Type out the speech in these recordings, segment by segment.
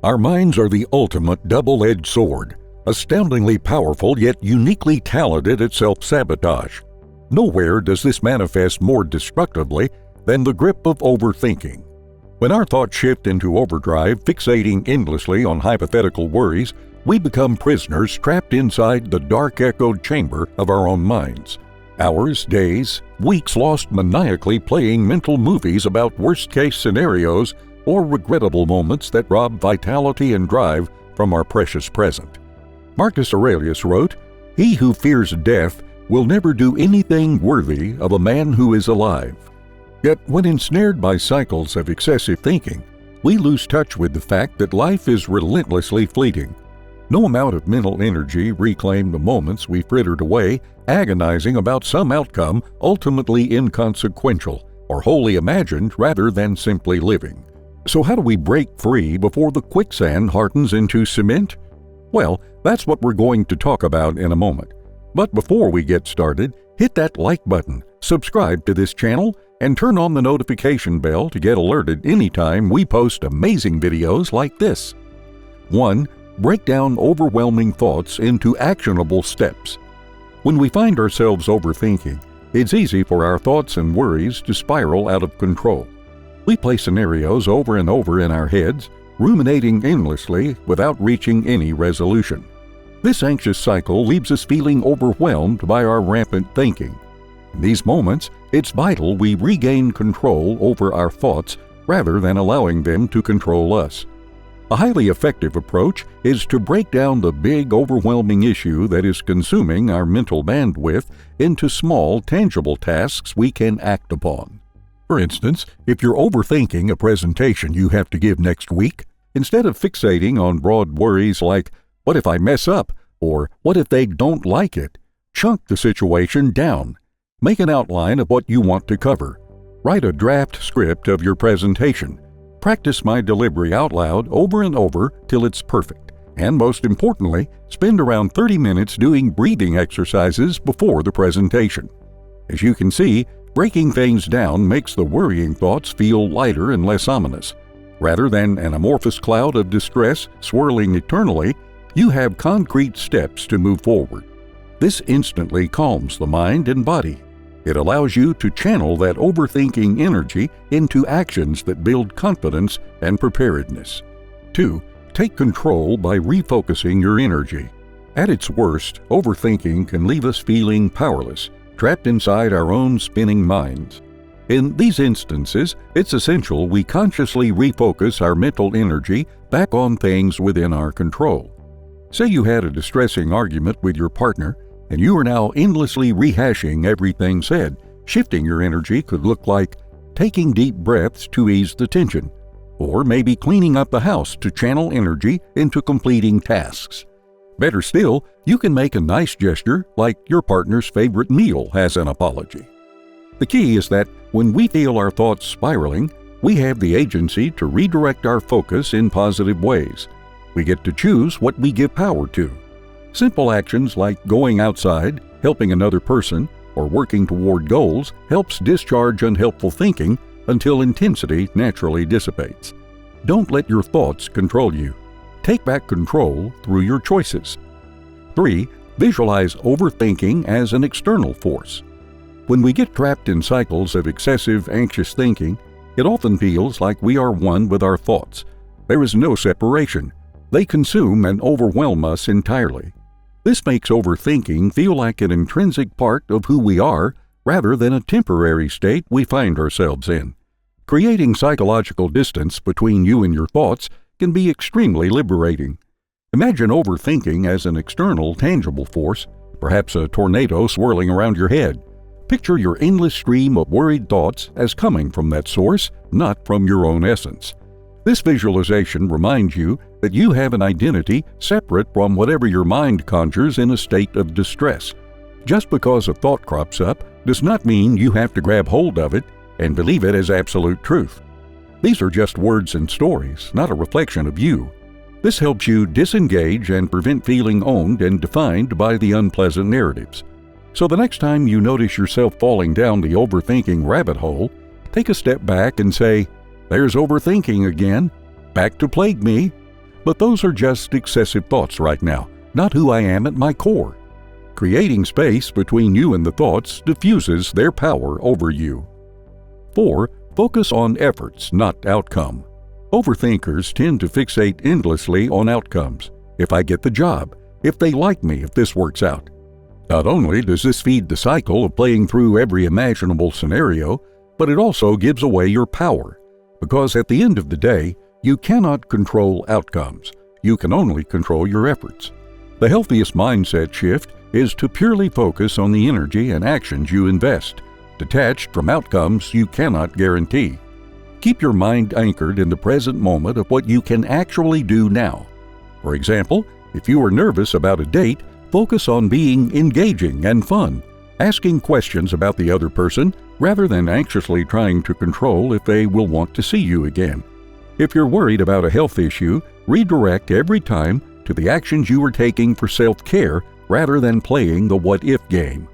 Our minds are the ultimate double-edged sword, astoundingly powerful yet uniquely talented at self-sabotage. Nowhere does this manifest more destructively than the grip of overthinking. When our thoughts shift into overdrive, fixating endlessly on hypothetical worries, we become prisoners trapped inside the dark echoed chamber of our own minds. Hours, days, weeks lost maniacally playing mental movies about worst-case scenarios or regrettable moments that rob vitality and drive from our precious present. Marcus Aurelius wrote, "He who fears death will never do anything worthy of a man who is alive." Yet, when ensnared by cycles of excessive thinking, we lose touch with the fact that life is relentlessly fleeting. No amount of mental energy reclaimed the moments we frittered away, agonizing about some outcome ultimately inconsequential or wholly imagined rather than simply living. So how do we break free before the quicksand hardens into cement? Well, that's what we're going to talk about in a moment. But before we get started, hit that like button, subscribe to this channel, and turn on the notification bell to get alerted anytime we post amazing videos like this. 1. Break down overwhelming thoughts into actionable steps. When we find ourselves overthinking, it's easy for our thoughts and worries to spiral out of control. We play scenarios over and over in our heads, ruminating endlessly without reaching any resolution. This anxious cycle leaves us feeling overwhelmed by our rampant thinking. In these moments, it's vital we regain control over our thoughts rather than allowing them to control us. A highly effective approach is to break down the big, overwhelming issue that is consuming our mental bandwidth into small, tangible tasks we can act upon. For instance, if you're overthinking a presentation you have to give next week, instead of fixating on broad worries like, "What if I mess up?" or "What if they don't like it?" chunk the situation down. Make an outline of what you want to cover. Write a draft script of your presentation. Practice my delivery out loud over and over till it's perfect. And most importantly, spend around 30 minutes doing breathing exercises before the presentation. As you can see, breaking things down makes the worrying thoughts feel lighter and less ominous. Rather than an amorphous cloud of distress swirling eternally, you have concrete steps to move forward. This instantly calms the mind and body. It allows you to channel that overthinking energy into actions that build confidence and preparedness. 2. Take control by refocusing your energy. At its worst, overthinking can leave us feeling powerless, trapped inside our own spinning minds. In these instances, it's essential we consciously refocus our mental energy back on things within our control. Say you had a distressing argument with your partner, and you are now endlessly rehashing everything said. Shifting your energy could look like taking deep breaths to ease the tension, or maybe cleaning up the house to channel energy into completing tasks. Better still, you can make a nice gesture like your partner's favorite meal as an apology. The key is that when we feel our thoughts spiraling, we have the agency to redirect our focus in positive ways. We get to choose what we give power to. Simple actions like going outside, helping another person, or working toward goals helps discharge unhelpful thinking until intensity naturally dissipates. Don't let your thoughts control you. Take back control through your choices. 3. Visualize overthinking as an external force. When we get trapped in cycles of excessive anxious thinking, it often feels like we are one with our thoughts. There is no separation. They consume and overwhelm us entirely. This makes overthinking feel like an intrinsic part of who we are rather than a temporary state we find ourselves in. Creating psychological distance between you and your thoughts can be extremely liberating. Imagine overthinking as an external, tangible force, perhaps a tornado swirling around your head. Picture your endless stream of worried thoughts as coming from that source, not from your own essence. This visualization reminds you that you have an identity separate from whatever your mind conjures in a state of distress. Just because a thought crops up does not mean you have to grab hold of it and believe it as absolute truth. These are just words and stories, not a reflection of you. This helps you disengage and prevent feeling owned and defined by the unpleasant narratives. So the next time you notice yourself falling down the overthinking rabbit hole, take a step back and say, "There's overthinking again. Back to plague me." But those are just excessive thoughts right now, not who I am at my core. Creating space between you and the thoughts diffuses their power over you. 4. Focus on efforts, not outcome. Overthinkers tend to fixate endlessly on outcomes. If I get the job, if they like me, if this works out. Not only does this feed the cycle of playing through every imaginable scenario, but it also gives away your power. Because at the end of the day, you cannot control outcomes. You can only control your efforts. The healthiest mindset shift is to purely focus on the energy and actions you invest, detached from outcomes you cannot guarantee. Keep your mind anchored in the present moment of what you can actually do now. For example, if you are nervous about a date, focus on being engaging and fun, asking questions about the other person rather than anxiously trying to control if they will want to see you again. If you're worried about a health issue, redirect every time to the actions you are taking for self-care rather than playing the what-if game.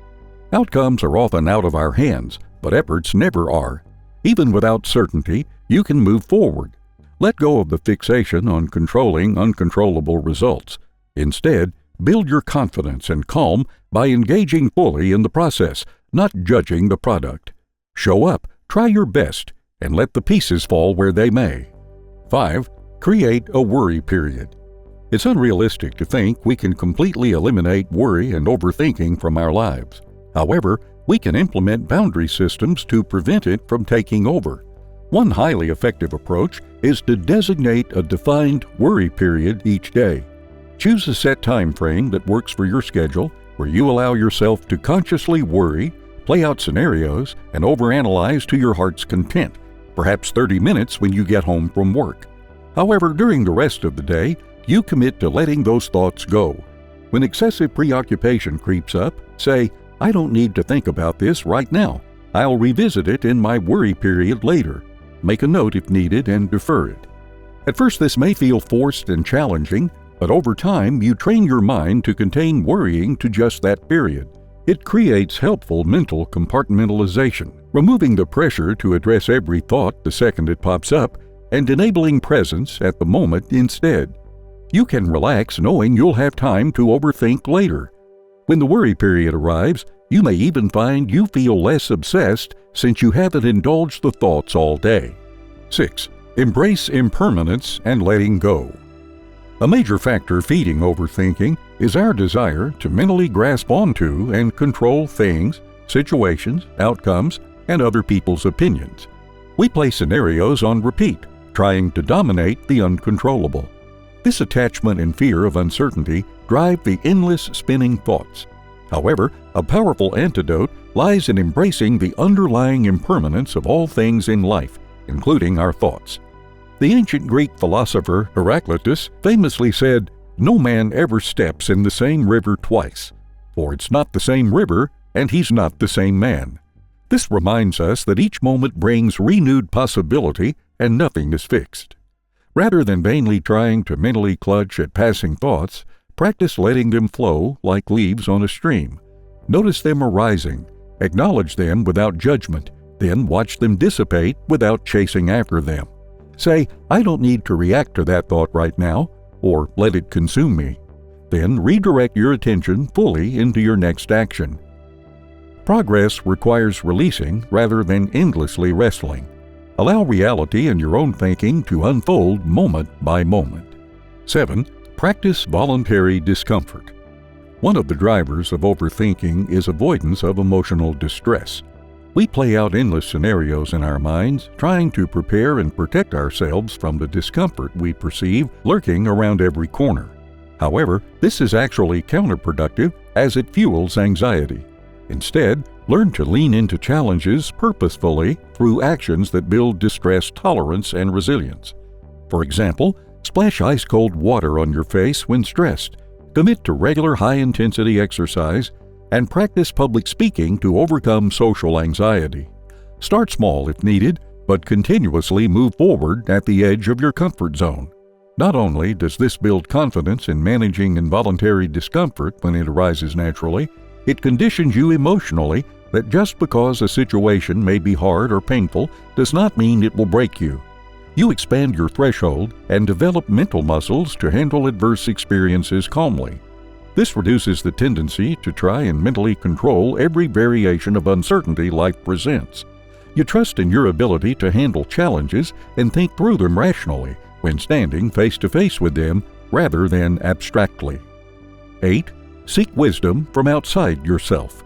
Outcomes are often out of our hands, but efforts never are. Even without certainty, you can move forward. Let go of the fixation on controlling uncontrollable results. Instead, build your confidence and calm by engaging fully in the process, not judging the product. Show up, try your best, and let the pieces fall where they may. 5. Create a worry period. It's unrealistic to think we can completely eliminate worry and overthinking from our lives. However, we can implement boundary systems to prevent it from taking over. One highly effective approach is to designate a defined worry period each day. Choose a set time frame that works for your schedule, where you allow yourself to consciously worry, play out scenarios, and overanalyze to your heart's content, perhaps 30 minutes when you get home from work. However, during the rest of the day, you commit to letting those thoughts go. When excessive preoccupation creeps up, say, I don't need to think about this right now. I'll revisit it in my worry period later. Make a note if needed and defer it. At first, this may feel forced and challenging, but over time, you train your mind to contain worrying to just that period. It creates helpful mental compartmentalization, removing the pressure to address every thought the second it pops up, and enabling presence at the moment instead. You can relax knowing you'll have time to overthink later. When the worry period arrives, you may even find you feel less obsessed since you haven't indulged the thoughts all day. 6. Embrace impermanence and letting go. A major factor feeding overthinking is our desire to mentally grasp onto and control things, situations, outcomes, and other people's opinions. We play scenarios on repeat, trying to dominate the uncontrollable. This attachment and fear of uncertainty drive the endless spinning thoughts. However, a powerful antidote lies in embracing the underlying impermanence of all things in life, including our thoughts. The ancient Greek philosopher Heraclitus famously said, "No man ever steps in the same river twice, for it's not the same river and he's not the same man." This reminds us that each moment brings renewed possibility and nothing is fixed. Rather than vainly trying to mentally clutch at passing thoughts, practice letting them flow like leaves on a stream. Notice them arising, acknowledge them without judgment, then watch them dissipate without chasing after them. Say, I don't need to react to that thought right now, or let it consume me. Then redirect your attention fully into your next action. Progress requires releasing rather than endlessly wrestling. Allow reality and your own thinking to unfold moment by moment. 7. Practice voluntary discomfort. One of the drivers of overthinking is avoidance of emotional distress. We play out endless scenarios in our minds, trying to prepare and protect ourselves from the discomfort we perceive lurking around every corner. However, this is actually counterproductive as it fuels anxiety. Instead, learn to lean into challenges purposefully through actions that build distress tolerance and resilience. For example, splash ice-cold water on your face when stressed, commit to regular high-intensity exercise, and practice public speaking to overcome social anxiety. Start small if needed, but continuously move forward at the edge of your comfort zone. Not only does this build confidence in managing involuntary discomfort when it arises naturally, it conditions you emotionally that just because a situation may be hard or painful does not mean it will break you. You expand your threshold and develop mental muscles to handle adverse experiences calmly. This reduces the tendency to try and mentally control every variation of uncertainty life presents. You trust in your ability to handle challenges and think through them rationally when standing face to face with them rather than abstractly. 8. Seek wisdom from outside yourself.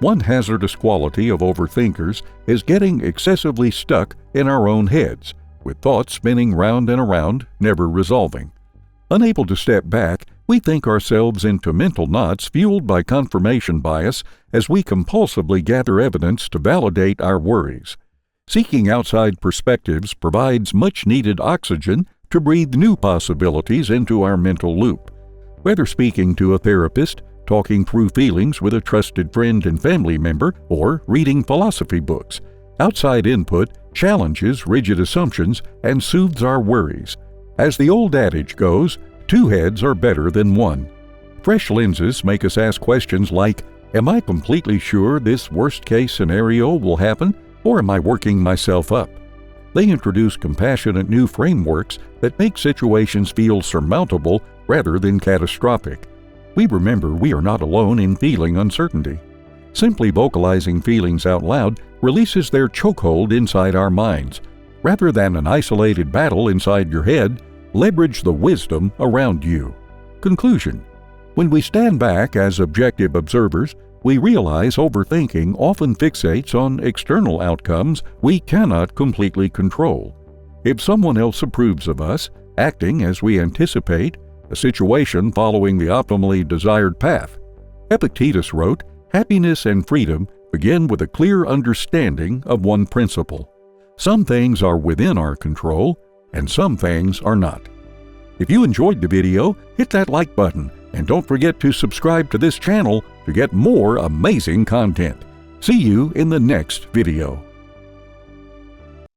One hazardous quality of overthinkers is getting excessively stuck in our own heads, with thoughts spinning round and around, never resolving. Unable to step back, we think ourselves into mental knots fueled by confirmation bias as we compulsively gather evidence to validate our worries. Seeking outside perspectives provides much-needed oxygen to breathe new possibilities into our mental loop. Whether speaking to a therapist, talking through feelings with a trusted friend and family member, or reading philosophy books, outside input challenges rigid assumptions and soothes our worries. As the old adage goes, 2 heads are better than 1. Fresh lenses make us ask questions like, am I completely sure this worst-case scenario will happen, or am I working myself up? They introduce compassionate new frameworks that make situations feel surmountable rather than catastrophic. We remember we are not alone in feeling uncertainty. Simply vocalizing feelings out loud releases their chokehold inside our minds. Rather than an isolated battle inside your head, leverage the wisdom around you. Conclusion: when we stand back as objective observers, we realize overthinking often fixates on external outcomes we cannot completely control. If someone else approves of us, acting as we anticipate, a situation following the optimally desired path. Epictetus wrote, "Happiness and freedom begin with a clear understanding of one principle. Some things are within our control, and some things are not." If you enjoyed the video, hit that like button, and don't forget to subscribe to this channel to get more amazing content. See you in the next video.